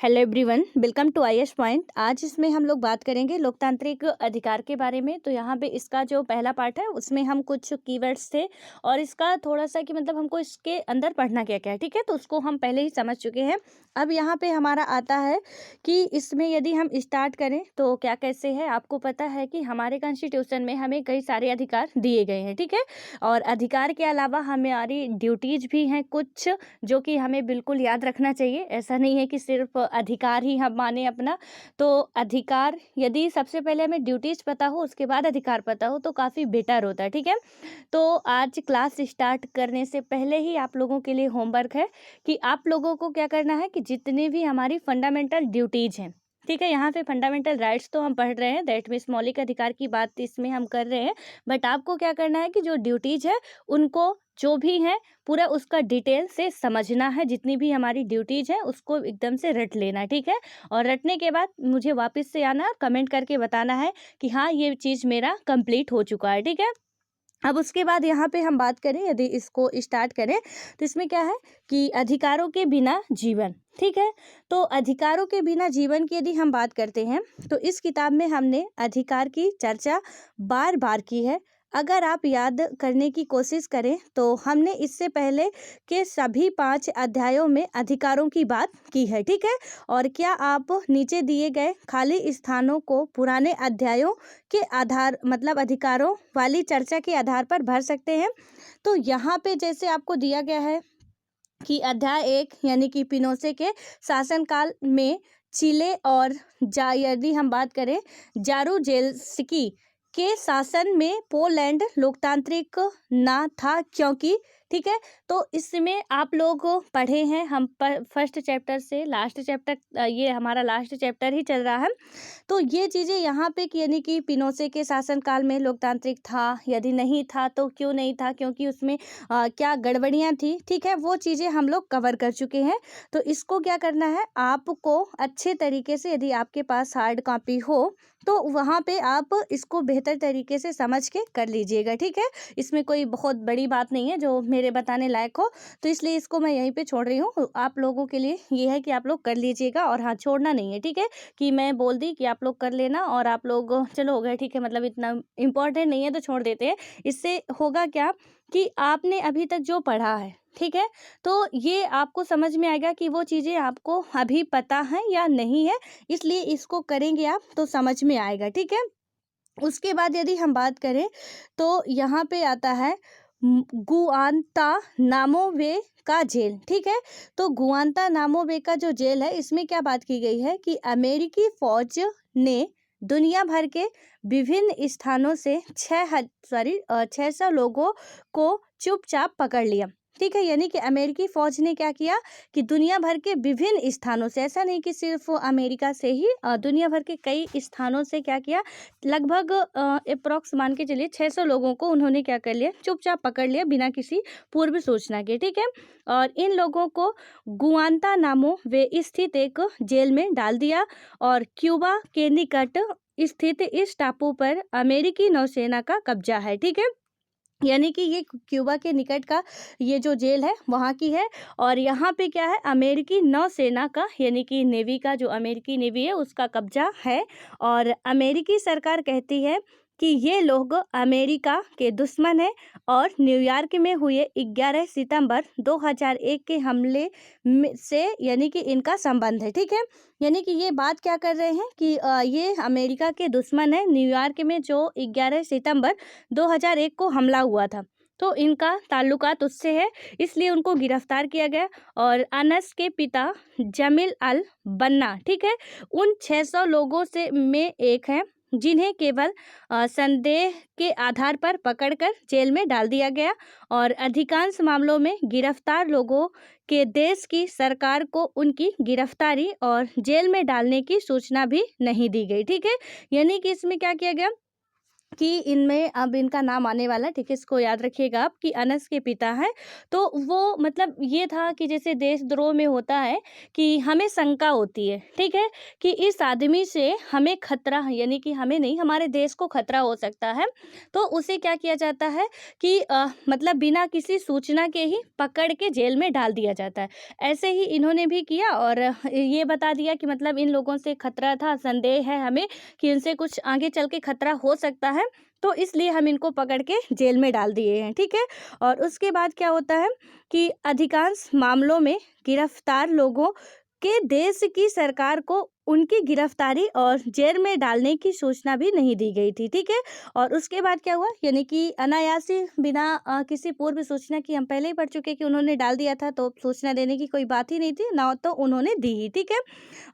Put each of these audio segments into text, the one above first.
Hello everyone, welcome to IAS point. आज इसमें हम लोग बात करेंगे लोकतांत्रिक अधिकार के बारे में। तो यहाँ पे इसका जो पहला पार्ट है उसमें हम कुछ कीवर्ड्स थे और इसका थोड़ा सा कि मतलब हमको इसके अंदर पढ़ना क्या क्या है, ठीक है। तो उसको हम पहले ही समझ चुके हैं। अब यहाँ पे हमारा आता है कि इसमें यदि हम स्टार्ट करें तो क्या कैसे है। आपको पता है कि हमारे कॉन्स्टिट्यूशन में हमें कई सारे अधिकार दिए गए हैं, ठीक है। और अधिकार के अलावा हमारी ड्यूटीज भी हैं कुछ, जो कि हमें बिल्कुल याद रखना चाहिए। ऐसा नहीं है कि सिर्फ अधिकार ही हम माने अपना। तो अधिकार, यदि सबसे पहले हमें ड्यूटीज पता हो उसके बाद अधिकार पता हो तो काफ़ी बेटर होता है, ठीक है। तो आज क्लास स्टार्ट करने से पहले ही आप लोगों के लिए होमवर्क है कि आप लोगों को क्या करना है कि जितनी भी हमारी फंडामेंटल ड्यूटीज हैं, ठीक है। यहाँ पे फंडामेंटल राइट्स तो हम पढ़ रहे हैं, दैट मीन्स मौलिक अधिकार की बात इसमें हम कर रहे हैं। बट आपको क्या करना है कि जो ड्यूटीज है उनको जो भी है पूरा उसका डिटेल से समझना है। जितनी भी हमारी ड्यूटीज है उसको एकदम से रट लेना, ठीक है। और रटने के बाद मुझे वापस से आना, कमेंट करके बताना है कि हाँ ये चीज़ मेरा कंप्लीट हो चुका है, ठीक है। अब उसके बाद यहाँ पे हम बात करें, यदि इसको स्टार्ट करें तो इसमें क्या है कि अधिकारों के बिना जीवन, ठीक है। तो अधिकारों के बिना जीवन की यदि हम बात करते हैं तो इस किताब में हमने अधिकार की चर्चा बार बार की है। अगर आप याद करने की कोशिश करें तो हमने इससे पहले के सभी 5 अध्यायों में अधिकारों की बात की है, ठीक है। और क्या आप नीचे दिए गए खाली स्थानों को पुराने अध्यायों के आधार मतलब अधिकारों वाली चर्चा के आधार पर भर सकते हैं। तो यहाँ पे जैसे आपको दिया गया है कि अध्याय 1 यानी कि पिनोसे के शासनकाल में चिले और यदि हम बात करें जारूजेल्स्की के शासन में पोलैंड लोकतांत्रिक ना था क्योंकि, ठीक है। तो इसमें आप लोग पढ़े हैं हम फर्स्ट चैप्टर से लास्ट चैप्टर, ये हमारा लास्ट चैप्टर ही चल रहा है। तो ये चीज़ें यहाँ पे यानी कि पिनोसे के शासनकाल में लोकतांत्रिक था, यदि नहीं था तो क्यों नहीं था, क्योंकि उसमें क्या गड़बड़ियाँ थी, ठीक है। वो चीज़ें हम लोग कवर कर चुके हैं। तो इसको क्या करना है, आपको अच्छे तरीके से, यदि आपके पास हार्ड कॉपी हो तो वहाँ पे आप इसको बेहतर तरीके से समझ के कर लीजिएगा, ठीक है। इसमें कोई बहुत बड़ी बात नहीं है जो मेरे बताने लायक हो, तो इसलिए इसको मैं यहीं पे छोड़ रही हूँ। आप लोगों के लिए ये है कि आप लोग कर लीजिएगा और हाँ, छोड़ना नहीं है, ठीक है। कि मैं बोल दी कि आप लोग कर लेना और आप लोग चलो हो गए, ठीक है, मतलब इतना इम्पोर्टेंट नहीं है तो छोड़ देते हैं। इससे होगा क्या कि आपने अभी तक जो पढ़ा है, ठीक है, तो ये आपको समझ में आएगा कि वो चीज़ें आपको अभी पता है या नहीं है। इसलिए इसको करेंगे आप तो समझ में आएगा, ठीक है। उसके बाद यदि हम बात करें तो यहाँ पे आता है गुआंतानामो का जेल, ठीक है। तो गुआंतानामो का जो जेल है इसमें क्या बात की गई है कि अमेरिकी फौज ने दुनिया भर के विभिन्न स्थानों से 600 लोगों को चुपचाप पकड़ लिया, ठीक है। यानी कि अमेरिकी फौज ने क्या किया कि दुनिया भर के विभिन्न स्थानों से, ऐसा नहीं कि सिर्फ अमेरिका से ही, दुनिया भर के कई स्थानों से क्या किया, लगभग अप्रोक्स मान के चलिए 600 लोगों को उन्होंने क्या कर लिया, चुपचाप पकड़ लिया बिना किसी पूर्व सूचना के, ठीक है। और इन लोगों को गुआंतानामो वे स्थित एक जेल में डाल दिया और क्यूबा के निकट स्थित इस टापू पर अमेरिकी नौसेना का कब्जा है, ठीक है। यानी कि ये क्यूबा के निकट का ये जो जेल है वहाँ की है। और यहाँ पे क्या है, अमेरिकी नौसेना का यानी कि नेवी का, जो अमेरिकी नेवी है उसका कब्जा है। और अमेरिकी सरकार कहती है कि ये लोग अमेरिका के दुश्मन हैं और न्यूयॉर्क में हुए 11 सितंबर 2001 के हमले से यानी कि इनका संबंध है, ठीक है। यानी कि ये बात क्या कर रहे हैं कि ये अमेरिका के दुश्मन है। न्यूयॉर्क में जो 11 सितंबर 2001 को हमला हुआ था तो इनका ताल्लुकात उससे है, इसलिए उनको गिरफ्तार किया गया। और अनस के पिता जमील अल बन्ना, ठीक है, उन 600 लोगों से में एक हैं जिन्हें केवल संदेह के आधार पर पकड़कर जेल में डाल दिया गया। और अधिकांश मामलों में गिरफ्तार लोगों के देश की सरकार को उनकी गिरफ्तारी और जेल में डालने की सूचना भी नहीं दी गई, ठीक है। यानी कि इसमें क्या किया गया कि इनमें अब इनका नाम आने वाला है, ठीक है, इसको याद रखिएगा आप, कि अनस के पिता हैं। तो वो मतलब ये था कि जैसे देशद्रोह में होता है कि हमें शंका होती है, ठीक है, कि इस आदमी से हमें खतरा, यानी कि हमें नहीं, हमारे देश को खतरा हो सकता है। तो उसे क्या किया जाता है कि मतलब बिना किसी सूचना के ही पकड़ के जेल में डाल दिया जाता है। ऐसे ही इन्होंने भी किया और ये बता दिया कि मतलब इन लोगों से खतरा था, संदेह है हमें कि इनसे कुछ आगे चल के खतरा हो सकता है, तो इसलिए हम इनको पकड़ के जेल में डाल दिए हैं, ठीक है। और उसके बाद क्या होता है कि अधिकांश मामलों में गिरफ्तार लोगों के देश की सरकार को उनकी गिरफ्तारी और जेल में डालने की सूचना भी नहीं दी गई थी, ठीक है। और उसके बाद क्या हुआ, यानी कि अनायासी बिना किसी पूर्व सूचना की, हम पहले ही पढ़ चुके कि उन्होंने डाल दिया था, तो सूचना देने की कोई बात ही नहीं थी ना, तो उन्होंने दी ही, ठीक है।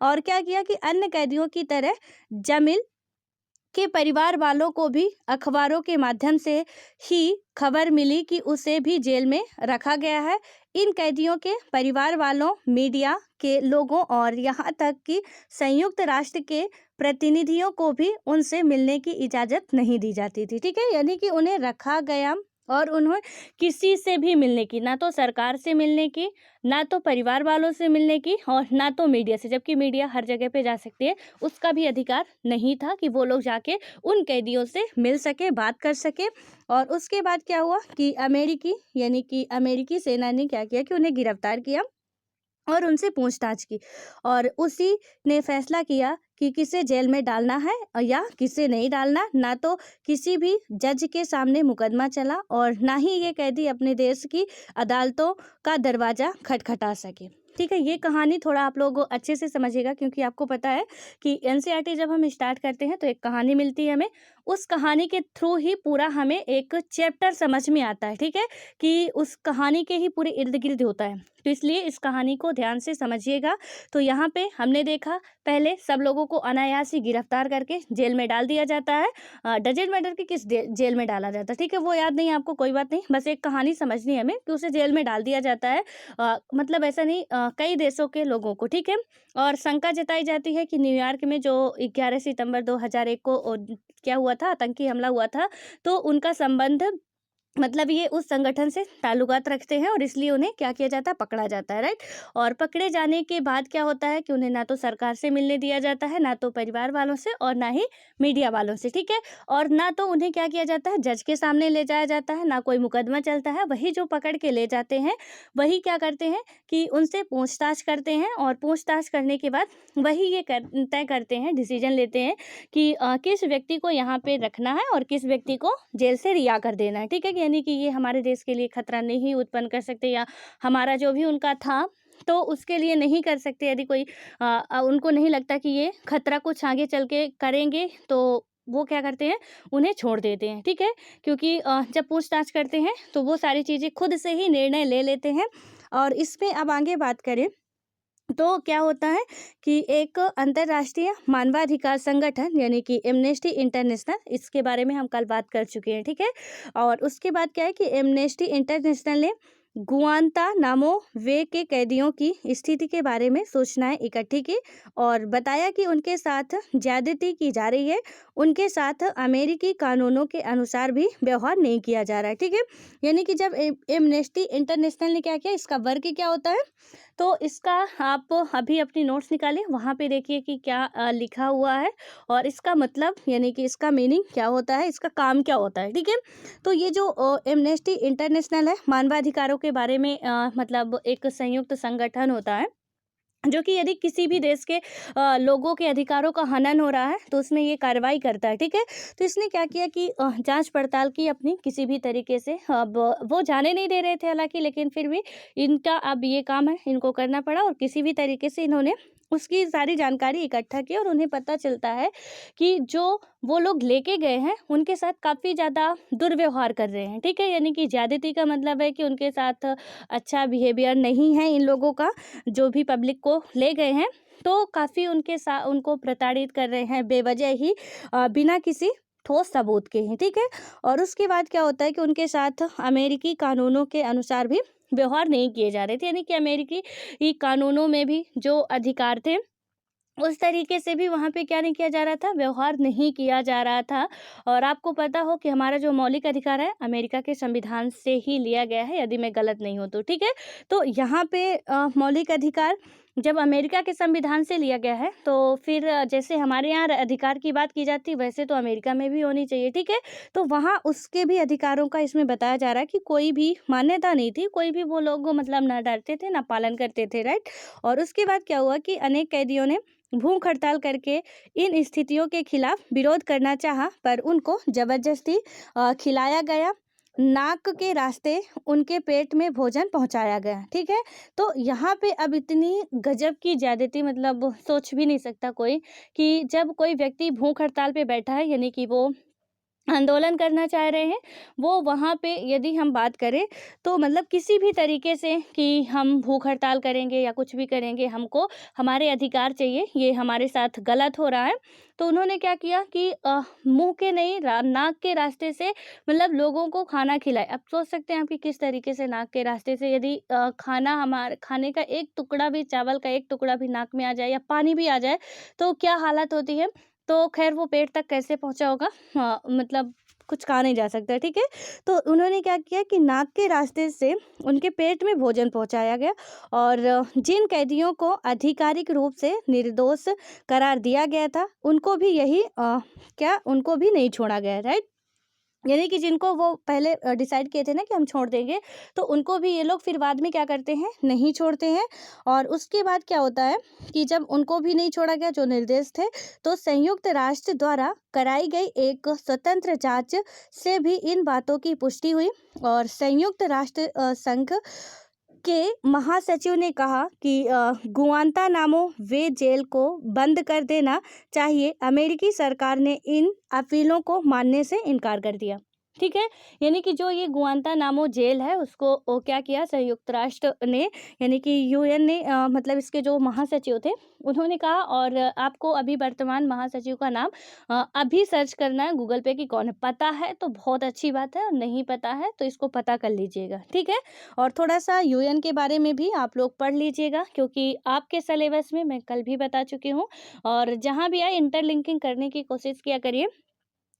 और क्या किया कि अन्य कैदियों की तरह जमील के परिवार वालों को भी अखबारों के माध्यम से ही खबर मिली कि उसे भी जेल में रखा गया है। इन कैदियों के परिवार वालों, मीडिया के लोगों और यहाँ तक कि संयुक्त राष्ट्र के प्रतिनिधियों को भी उनसे मिलने की इजाज़त नहीं दी जाती थी, ठीक है। यानी कि उन्हें रखा गया और उन्हें किसी से भी मिलने की, ना तो सरकार से मिलने की, ना तो परिवार वालों से मिलने की, और ना तो मीडिया से, जबकि मीडिया हर जगह पे जा सकती है, उसका भी अधिकार नहीं था कि वो लोग जाके उन कैदियों से मिल सके, बात कर सके। और उसके बाद क्या हुआ कि अमेरिकी, यानी कि अमेरिकी सेना ने क्या किया कि उन्हें गिरफ्तार किया और उनसे पूछताछ की, और उसी ने फैसला किया कि किसे जेल में डालना है और या किसे नहीं डालना। ना तो किसी भी जज के सामने मुकदमा चला और ना ही ये कैदी अपने देश की अदालतों का दरवाज़ा खटखटा सके, ठीक है। ये कहानी थोड़ा आप लोग अच्छे से समझिएगा, क्योंकि आपको पता है कि एनसीईआरटी जब हम स्टार्ट करते हैं तो एक कहानी मिलती है हमें, उस कहानी के थ्रू ही पूरा हमें एक चैप्टर समझ में आता है, ठीक है, कि उस कहानी के ही पूरे इर्द गिर्द होता है। तो इसलिए इस कहानी को ध्यान से समझिएगा। तो यहाँ पे हमने देखा, पहले सब लोगों को अनायास ही गिरफ्तार करके जेल में डाल दिया जाता है। डजेंट मैटर कि किस जेल में डाला जाता है, ठीक है, वो याद नहीं है आपको, कोई बात नहीं, बस एक कहानी समझनी है हमें कि उसे जेल में डाल दिया जाता है। मतलब ऐसा नहीं, कई देशों के लोगों को, ठीक है। और शंका जताई जाती है कि न्यूयॉर्क में जो 11 सितंबर 2001 को क्या हुआ था, आतंकी हमला हुआ था, तो उनका संबंध, मतलब ये उस संगठन से ताल्लुकात रखते हैं और इसलिए उन्हें क्या किया जाता है, पकड़ा जाता है, राइट। और पकड़े जाने के बाद क्या होता है कि उन्हें ना तो सरकार से मिलने दिया जाता है, ना तो परिवार वालों से, और ना ही मीडिया वालों से, ठीक है। और ना तो उन्हें क्या किया जाता है, जज के सामने ले जाया जाता है, ना कोई मुकदमा चलता है। वही जो पकड़ के ले जाते हैं वही क्या करते हैं कि उनसे पूछताछ करते हैं, और पूछताछ करने के बाद वही ये तय करते हैं, डिसीजन लेते हैं कि किस व्यक्ति को यहाँ पे रखना है और किस व्यक्ति को जेल से रिहा कर देना है, ठीक है। यानी कि ये हमारे देश के लिए खतरा नहीं उत्पन्न कर सकते, या हमारा जो भी उनका था तो उसके लिए नहीं कर सकते। यदि कोई उनको नहीं लगता कि ये खतरा कुछ आगे चल के करेंगे, तो वो क्या करते हैं, उन्हें छोड़ देते हैं, ठीक है। क्योंकि जब पूछताछ करते हैं तो वो सारी चीज़ें खुद से ही निर्णय ले लेते हैं। और इसमें अब आगे बात करें तो क्या होता है कि एक अंतर्राष्ट्रीय मानवाधिकार संगठन, यानी कि एमनेस्टी इंटरनेशनल, इसके बारे में हम कल बात कर चुके हैं, ठीक है। और उसके बाद क्या है कि एमनेस्टी इंटरनेशनल ने गुआंतानामो वे के कैदियों की स्थिति के बारे में सूचनाएं इकट्ठी की और बताया कि उनके साथ ज्यादती की जा रही है, उनके साथ अमेरिकी कानूनों के अनुसार भी व्यवहार नहीं किया जा रहा है, ठीक है। यानी कि जब एमनेस्टी इंटरनेशनल ने क्या किया, इसका वर्ग क्या होता है, तो इसका आप अभी अपनी नोट्स निकालें, वहाँ पे देखिए कि क्या लिखा हुआ है और इसका मतलब, यानी कि इसका मीनिंग क्या होता है, इसका काम क्या होता है, ठीक है। तो ये जो एमनेस्टी इंटरनेशनल है, मानवाधिकारों के बारे में मतलब एक संयुक्त संगठन होता है, जो कि यदि किसी भी देश के लोगों के अधिकारों का हनन हो रहा है तो उसमें ये कार्रवाई करता है, ठीक है। तो इसने क्या किया कि जांच पड़ताल की अपनी किसी भी तरीके से। अब वो जाने नहीं दे रहे थे हालांकि, लेकिन फिर भी इनका अब ये काम है, इनको करना पड़ा, और किसी भी तरीके से इन्होंने उसकी सारी जानकारी इकट्ठा की और उन्हें पता चलता है कि जो वो लोग लेके गए हैं उनके साथ काफ़ी ज़्यादा दुर्व्यवहार कर रहे हैं, ठीक है। यानी कि ज्यादती का मतलब है कि उनके साथ अच्छा बिहेवियर नहीं है इन लोगों का, जो भी पब्लिक को ले गए हैं, तो काफ़ी उनके साथ उनको प्रताड़ित कर रहे हैं बेवजह ही, बिना किसी ठोस सबूत के हैं, ठीक है। और उसके बाद क्या होता है कि उनके साथ अमेरिकी कानूनों के अनुसार भी व्यवहार नहीं किए जा रहे थे, यानी कि अमेरिकी कानूनों में भी जो अधिकार थे उस तरीके से भी वहाँ पे क्या नहीं किया जा रहा था, व्यवहार नहीं किया जा रहा था। और आपको पता हो कि हमारा जो मौलिक अधिकार है अमेरिका के संविधान से ही लिया गया है, यदि मैं गलत नहीं हूँ तो, ठीक है। तो यहाँ पे मौलिक अधिकार जब अमेरिका के संविधान से लिया गया है, तो फिर जैसे हमारे यहाँ अधिकार की बात की जाती है, वैसे तो अमेरिका में भी होनी चाहिए, ठीक है। तो वहाँ उसके भी अधिकारों का इसमें बताया जा रहा है कि कोई भी मान्यता नहीं थी, कोई भी वो लोग मतलब ना डरते थे ना पालन करते थे, राइट। और उसके बाद क्या हुआ कि अनेक कैदियों ने भूख हड़ताल करके इन स्थितियों के खिलाफ विरोध करना चाहा, पर उनको जबरदस्ती खिलाया गया, नाक के रास्ते उनके पेट में भोजन पहुंचाया गया, ठीक है। तो यहाँ पे अब इतनी गजब की ज्यादती, मतलब सोच भी नहीं सकता कोई कि जब कोई व्यक्ति भूख हड़ताल पे बैठा है, यानी कि वो आंदोलन करना चाह रहे हैं, वो वहाँ पे यदि हम बात करें तो मतलब किसी भी तरीके से कि हम भूख हड़ताल करेंगे या कुछ भी करेंगे, हमको हमारे अधिकार चाहिए, ये हमारे साथ गलत हो रहा है। तो उन्होंने क्या किया कि मुंह के नहीं नाक के रास्ते से मतलब लोगों को खाना खिलाए। अब सोच सकते हैं आप कि किस तरीके से नाक के रास्ते से यदि खाना, हमारे खाने का एक टुकड़ा भी, चावल का एक टुकड़ा भी नाक में आ जाए या पानी भी आ जाए तो क्या हालत होती है। तो खैर वो पेट तक कैसे पहुंचा होगा, हाँ, मतलब कुछ कहा नहीं जा सकता, ठीक है। तो उन्होंने क्या किया कि नाक के रास्ते से उनके पेट में भोजन पहुंचाया गया, और जिन कैदियों को आधिकारिक रूप से निर्दोष करार दिया गया था, उनको भी यही क्या उनको भी नहीं छोड़ा गया, राइट। यानी कि जिनको वो पहले डिसाइड किए थे ना कि हम छोड़ देंगे, तो उनको भी ये लोग फिर बाद में क्या करते हैं, नहीं छोड़ते हैं। और उसके बाद क्या होता है कि जब उनको भी नहीं छोड़ा गया जो निर्देश थे, तो संयुक्त राष्ट्र द्वारा कराई गई एक स्वतंत्र जांच से भी इन बातों की पुष्टि हुई, और संयुक्त राष्ट्र संघ के महासचिव ने कहा कि गुआंतानामो वे जेल को बंद कर देना चाहिए। अमेरिकी सरकार ने इन अपीलों को मानने से इनकार कर दिया, ठीक है। यानी कि जो ये गुआंतानामो जेल है उसको क्या किया संयुक्त राष्ट्र ने, यानी कि यूएन ने, मतलब इसके जो महासचिव थे उन्होंने कहा। और आपको अभी वर्तमान महासचिव का नाम अभी सर्च करना है गूगल पे कि कौन है। पता है तो बहुत अच्छी बात है, और नहीं पता है तो इसको पता कर लीजिएगा, ठीक है। और थोड़ा सा यूएन के बारे में भी आप लोग पढ़ लीजिएगा, क्योंकि आपके सिलेबस में मैं कल भी बता चुकी हूँ। और जहाँ भी आए इंटरलिंकिंग करने की कोशिश किया करिए।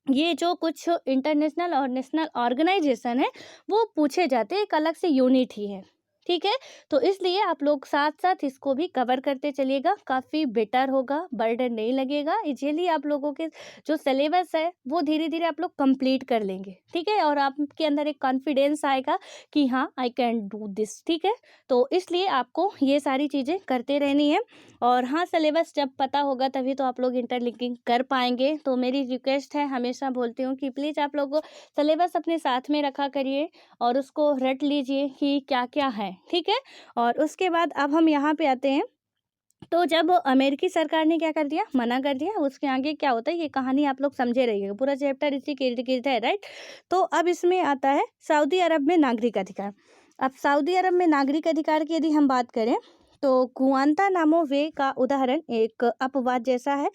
ये जो कुछ इंटरनेशनल और नेशनल ऑर्गेनाइजेशन है वो पूछे जाते हैं, एक अलग से यूनिट ही है, ठीक है। तो इसलिए आप लोग साथ साथ इसको भी कवर करते चलिएगा, काफ़ी बेटर होगा, बर्डन नहीं लगेगा, इजीली आप लोगों के जो सिलेबस है वो धीरे धीरे आप लोग कंप्लीट कर लेंगे, ठीक है। और आपके अंदर एक कॉन्फिडेंस आएगा कि हाँ आई कैन डू दिस, ठीक है। तो इसलिए आपको ये सारी चीज़ें करते रहनी है। और हाँ, सिलेबस जब पता होगा तभी तो आप लोग इंटरलिंकिंग कर पाएंगे। तो मेरी रिक्वेस्ट है, हमेशा बोलती हूँ कि प्लीज़ आप लोग सिलेबस अपने साथ में रखा करिए और उसको रट लीजिए कि क्या क्या है, ठीक है। और उसके बाद अब हम यहाँ पे आते हैं। तो जब अमेरिकी सरकार ने क्या कर दिया, मना कर दिया, उसके आगे क्या होता है ये कहानी आप लोग समझे रहिएगा, पूरा चैप्टर इसी के इर्द गिर्द है, राइट। तो अब इसमें आता है सऊदी अरब में नागरिक अधिकार। अब सऊदी अरब में नागरिक अधिकार की यदि हम बात करें तो गुआंतानामो वे का उदाहरण एक अपवाद जैसा है,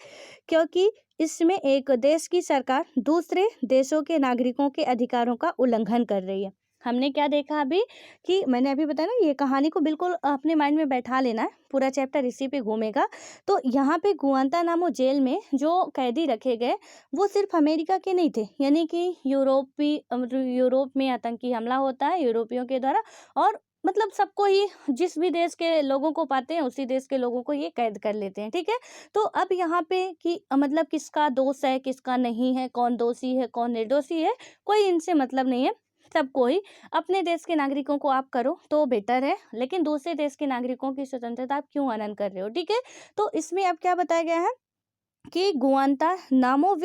क्योंकि इसमें एक देश की सरकार दूसरे देशों के नागरिकों के अधिकारों का उल्लंघन कर रही है। हमने क्या देखा अभी कि मैंने अभी बताया ना, ये कहानी को बिल्कुल अपने माइंड में बैठा लेना है, पूरा चैप्टर इसी पे घूमेगा। तो यहाँ पे गुआंतानामो जेल में जो कैदी रखे गए वो सिर्फ अमेरिका के नहीं थे, यानी कि यूरोप में आतंकी हमला होता है यूरोपियों के द्वारा, और मतलब सबको ही, जिस भी देश के लोगों को पाते हैं उसी देश के लोगों को ये कैद कर लेते हैं, ठीक है। तो अब यहाँ पे कि मतलब किसका दोष है किसका नहीं है, कौन दोषी है कौन निर्दोषी है, कोई इनसे मतलब नहीं है। सबको ही, अपने देश के नागरिकों को आप करो तो बेटर है, लेकिन दूसरे देश के नागरिकों की स्वतंत्रता आप क्यों हनन कर रहे हो, ठीक है। तो इसमें अब क्या बताया गया है कि गुआंतानामो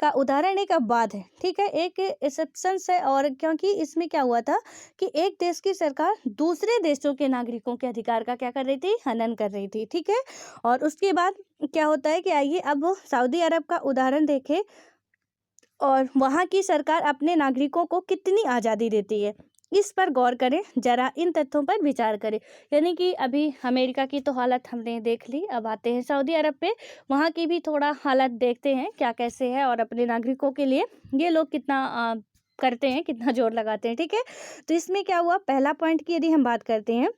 का उदाहरण एक अपवाद है, ठीक है, एक एक्सेप्शन है। और क्योंकि इसमें क्या हुआ था कि एक देश की सरकार दूसरे देशों के नागरिकों के अधिकार का क्या कर रही थी, हनन कर रही थी, ठीक है। और उसके बाद क्या होता है कि आइए अब सऊदी अरब का उदाहरण देखें, और वहाँ की सरकार अपने नागरिकों को कितनी आज़ादी देती है, इस पर गौर करें जरा, इन तथ्यों पर विचार करें। यानी कि अभी अमेरिका की तो हालत हमने देख ली, अब आते हैं सऊदी अरब पे, वहाँ की भी थोड़ा हालत देखते हैं क्या कैसे है, और अपने नागरिकों के लिए ये लोग कितना करते हैं, कितना जोर लगाते हैं, ठीक है। तो इसमें क्या हुआ, पहला पॉइंट की यदि हम बात करते हैं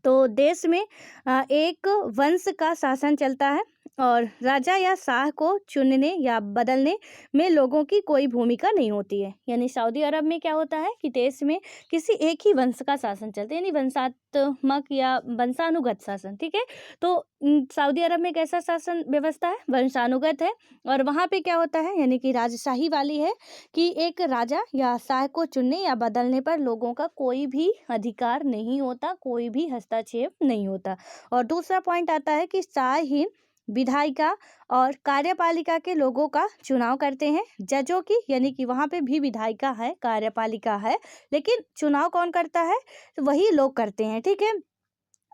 तो देश में एक वंश का शासन चलता है, और राजा या शाह को चुनने या बदलने में लोगों की कोई भूमिका नहीं होती है। यानी सऊदी अरब में क्या होता है कि देश में किसी एक ही वंश का शासन चलता है, यानी वंशात्मक या वंशानुगत शासन। ठीक है, तो सऊदी अरब में कैसा शासन व्यवस्था है, वंशानुगत है। और वहाँ पे क्या होता है, यानी कि राजशाही वाली है कि एक राजा या शाह को चुनने या बदलने पर लोगों का कोई भी अधिकार नहीं होता, कोई भी हस्तक्षेप नहीं होता। और दूसरा पॉइंट आता है कि शाह ही विधायिका और कार्यपालिका के लोगों का चुनाव करते हैं, जजों की, यानी कि वहाँ पे भी विधायिका है, कार्यपालिका है, लेकिन चुनाव कौन करता है, तो वही लोग करते हैं। ठीक है,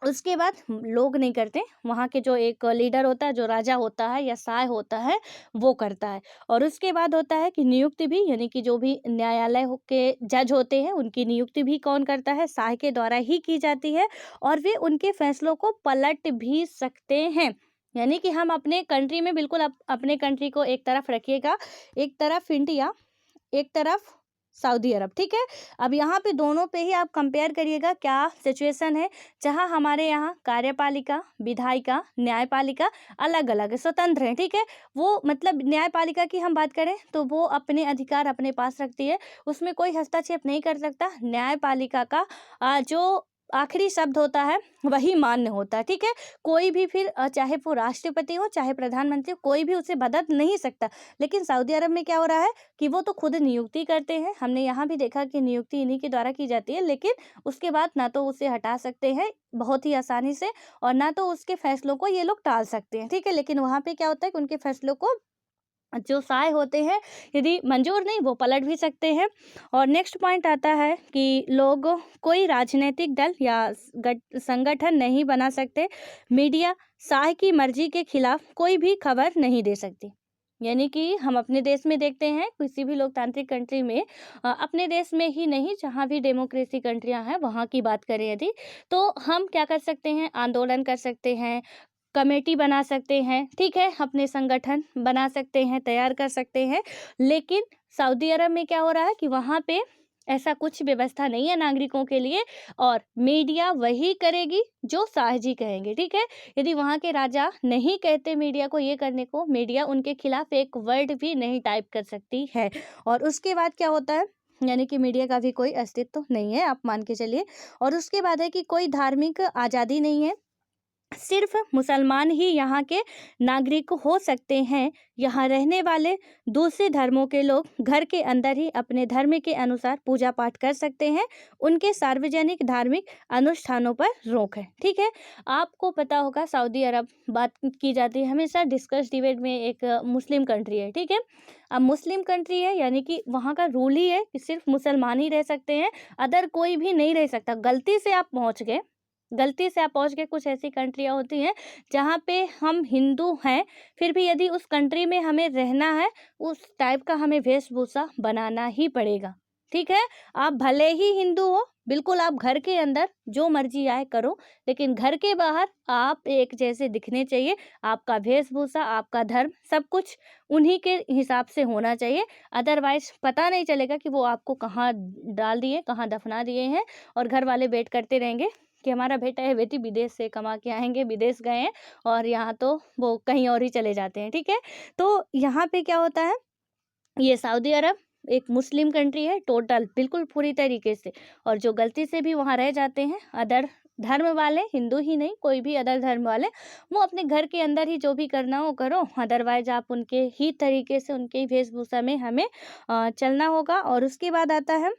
उसके बाद लोग नहीं करते, वहाँ के जो एक लीडर होता है, जो राजा होता है या शाह होता है, वो करता है। और उसके बाद होता है कि नियुक्ति भी, यानी कि जो भी न्यायालय के जज होते हैं उनकी नियुक्ति भी कौन करता है, शाह के द्वारा ही की जाती है। और वे उनके फैसलों को पलट भी सकते हैं। यानी कि हम अपने कंट्री में बिल्कुल अपने कंट्री को एक तरफ रखिएगा, एक तरफ इंडिया, एक तरफ सऊदी अरब। ठीक है, अब यहाँ पे दोनों पे ही आप कंपेयर करिएगा क्या सिचुएशन है। जहाँ हमारे यहाँ कार्यपालिका, विधायिका, न्यायपालिका अलग अलग है, स्वतंत्र है। ठीक है, वो मतलब न्यायपालिका की हम बात करें तो वो अपने अधिकार अपने पास रखती है, उसमें कोई हस्तक्षेप नहीं कर सकता। न्यायपालिका का जो आखिरी शब्द होता है वही मान्य होता है। ठीक है, कोई भी फिर चाहे वो राष्ट्रपति हो चाहे प्रधानमंत्री हो, कोई भी उसे बदल नहीं सकता। लेकिन सऊदी अरब में क्या हो रहा है कि वो तो खुद नियुक्ति करते हैं, हमने यहाँ भी देखा कि नियुक्ति इन्हीं के द्वारा की जाती है, लेकिन उसके बाद ना तो उसे हटा सकते हैं बहुत ही आसानी से, और ना तो उसके फैसलों को ये लोग टाल सकते हैं। ठीक है, लेकिन वहाँ पे क्या होता है कि उनके फैसलों को जो साए होते हैं यदि मंजूर नहीं, वो पलट भी सकते हैं। और नेक्स्ट पॉइंट आता है कि लोग कोई राजनीतिक दल या संगठन नहीं बना सकते। मीडिया शाह की मर्जी के खिलाफ कोई भी खबर नहीं दे सकती। यानी कि हम अपने देश में देखते हैं, किसी भी लोकतांत्रिक कंट्री में, अपने देश में ही नहीं, जहाँ भी डेमोक्रेसी कंट्रियां हैं वहाँ की बात करें यदि, तो हम क्या कर सकते हैं, आंदोलन कर सकते हैं, कमेटी बना सकते हैं। ठीक है, अपने संगठन बना सकते हैं, तैयार कर सकते हैं। लेकिन सऊदी अरब में क्या हो रहा है कि वहाँ पे ऐसा कुछ व्यवस्था नहीं है नागरिकों के लिए, और मीडिया वही करेगी जो शाह जी कहेंगे। ठीक है, यदि वहाँ के राजा नहीं कहते मीडिया को ये करने को, मीडिया उनके खिलाफ एक वर्ड भी नहीं टाइप कर सकती है। और उसके बाद क्या होता है, यानी कि मीडिया का भी कोई अस्तित्व नहीं है, आप मान के चलिए। और उसके बाद है कि कोई धार्मिक आज़ादी नहीं है, सिर्फ मुसलमान ही यहाँ के नागरिक हो सकते हैं। यहाँ रहने वाले दूसरे धर्मों के लोग घर के अंदर ही अपने धर्म के अनुसार पूजा पाठ कर सकते हैं। उनके सार्वजनिक धार्मिक अनुष्ठानों पर रोक है। ठीक है, आपको पता होगा सऊदी अरब बात की जाती है हमेशा डिस्कस डिबेट में, एक मुस्लिम कंट्री है। ठीक है, अब मुस्लिम कंट्री है, यानी कि वहाँ का रूल ही है कि सिर्फ मुसलमान ही रह सकते हैं, अदर कोई भी नहीं रह सकता। गलती से आप पहुंच गए, कुछ ऐसी कंट्रियां होती हैं जहाँ पे हम हिंदू हैं, फिर भी यदि उस कंट्री में हमें रहना है, उस टाइप का हमें वेशभूषा बनाना ही पड़ेगा। ठीक है, आप भले ही हिंदू हो, बिल्कुल आप घर के अंदर जो मर्जी आए करो, लेकिन घर के बाहर आप एक जैसे दिखने चाहिए। आपका वेशभूषा, आपका धर्म, सब कुछ उन्हीं के हिसाब से होना चाहिए। अदरवाइज पता नहीं चलेगा कि वो आपको कहाँ डाल दिए, कहाँ दफना दिए हैं, और घर वाले वेट करते रहेंगे कि हमारा बेटा है बेटी विदेश से कमा के आएंगे, विदेश गए हैं और यहाँ तो वो कहीं और ही चले जाते हैं। ठीक है, तो यहाँ पे क्या होता है, ये सऊदी अरब एक मुस्लिम कंट्री है, टोटल बिल्कुल पूरी तरीके से। और जो गलती से भी वहाँ रह जाते हैं अदर धर्म वाले, हिंदू ही नहीं कोई भी अदर धर्म वाले, वो अपने घर के अंदर ही जो भी करना हो करो, अदरवाइज आप उनके ही तरीके से, उनके ही वेशभूषा में हमें चलना होगा। और उसके बाद आता है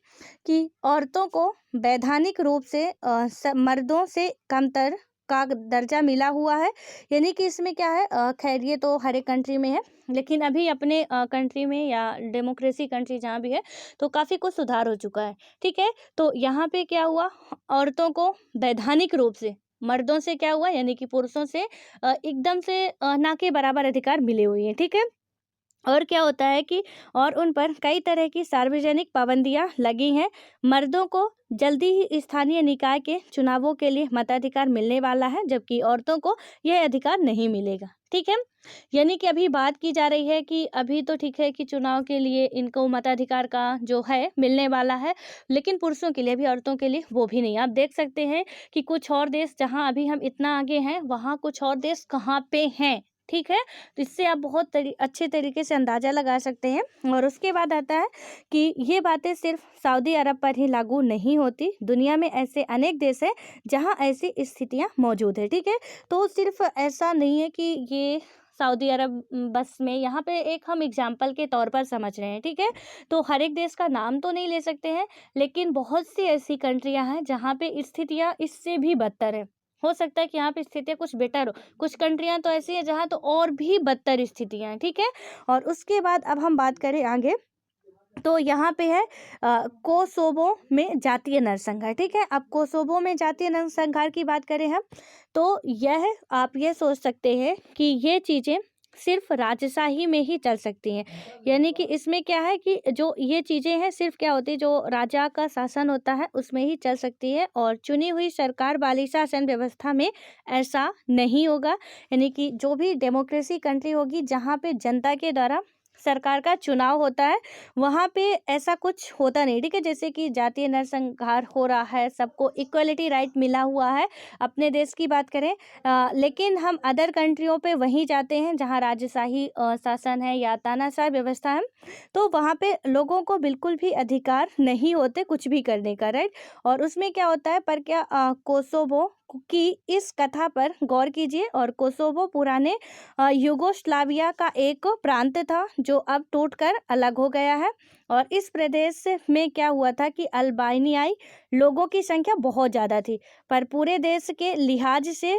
कि औरतों को वैधानिक रूप से मर्दों से कमतर का दर्जा मिला हुआ है। यानी कि इसमें क्या है, खैर ये तो हर एक कंट्री में है, लेकिन अभी अपने कंट्री में या डेमोक्रेसी कंट्री जहाँ भी है तो काफ़ी कुछ सुधार हो चुका है। ठीक है, तो यहाँ पे क्या हुआ, औरतों को वैधानिक रूप से मर्दों से क्या हुआ, यानी कि पुरुषों से एकदम से ना के बराबर अधिकार मिले हुए हैं। ठीक है, और क्या होता है कि और उन पर कई तरह की सार्वजनिक पाबंदियां लगी हैं। मर्दों को जल्दी ही स्थानीय निकाय के चुनावों के लिए मताधिकार मिलने वाला है, जबकि औरतों को यह अधिकार नहीं मिलेगा। ठीक है, यानी कि अभी बात की जा रही है कि अभी तो ठीक है कि चुनाव के लिए इनको मताधिकार का जो है मिलने वाला है, लेकिन पुरुषों के लिए भी, औरतों के लिए वो भी नहीं। आप देख सकते हैं कि कुछ और देश जहां अभी हम इतना आगे हैं, वहां कुछ और देश कहाँ पे हैं। ठीक है, तो इससे आप बहुत अच्छे तरीके से अंदाज़ा लगा सकते हैं। और उसके बाद आता है कि ये बातें सिर्फ सऊदी अरब पर ही लागू नहीं होती, दुनिया में ऐसे अनेक देश हैं जहाँ ऐसी स्थितियाँ मौजूद है। ठीक है, तो सिर्फ ऐसा नहीं है कि ये सऊदी अरब बस में, यहाँ पे एक हम एग्जाम्पल के तौर पर समझ रहे हैं। ठीक है, तो हर एक देश का नाम तो नहीं ले सकते हैं, लेकिन बहुत सी ऐसी कंट्रियां हैं जहाँ पे स्थितियाँ इससे भी बदतर है। हो सकता है कि यहाँ पे स्थितियाँ कुछ बेटर हो, कुछ कंट्रियां तो ऐसी हैं जहाँ तो और भी बदतर स्थितियाँ हैं। ठीक है, और उसके बाद अब हम बात करें आगे, तो यहाँ पे है कोसोवो में जातीय नरसंहार। ठीक है, अब कोसोवो में जातीय नरसंहार की बात करें हम, तो यह आप ये सोच सकते हैं कि ये चीज़ें सिर्फ राजशाही में ही चल सकती हैं। यानी कि इसमें क्या है कि जो ये चीज़ें हैं सिर्फ क्या होती है, जो राजा का शासन होता है उसमें ही चल सकती है, और चुनी हुई सरकार वाली शासन व्यवस्था में ऐसा नहीं होगा। यानी कि जो भी डेमोक्रेसी कंट्री होगी जहाँ पे जनता के द्वारा सरकार का चुनाव होता है, वहाँ पे ऐसा कुछ होता नहीं। ठीक है, जैसे कि जातीय नरसंहार हो रहा है, सबको इक्वलिटी राइट मिला हुआ है, अपने देश की बात करें, लेकिन हम अदर कंट्रियों पे वहीं जाते हैं जहाँ राजशाही शासन है या तानाशाह व्यवस्था है, तो वहाँ पे लोगों को बिल्कुल भी अधिकार नहीं होते कुछ भी करने का, राइट। और उसमें क्या होता है, पर क्या कोसोवो की इस कथा पर गौर कीजिए। और कोसोवो पुराने युगोस्लाविया का एक प्रांत था जो अब टूटकर अलग हो गया है। और इस प्रदेश में क्या हुआ था कि अल्बानियाई लोगों की संख्या बहुत ज़्यादा थी, पर पूरे देश के लिहाज से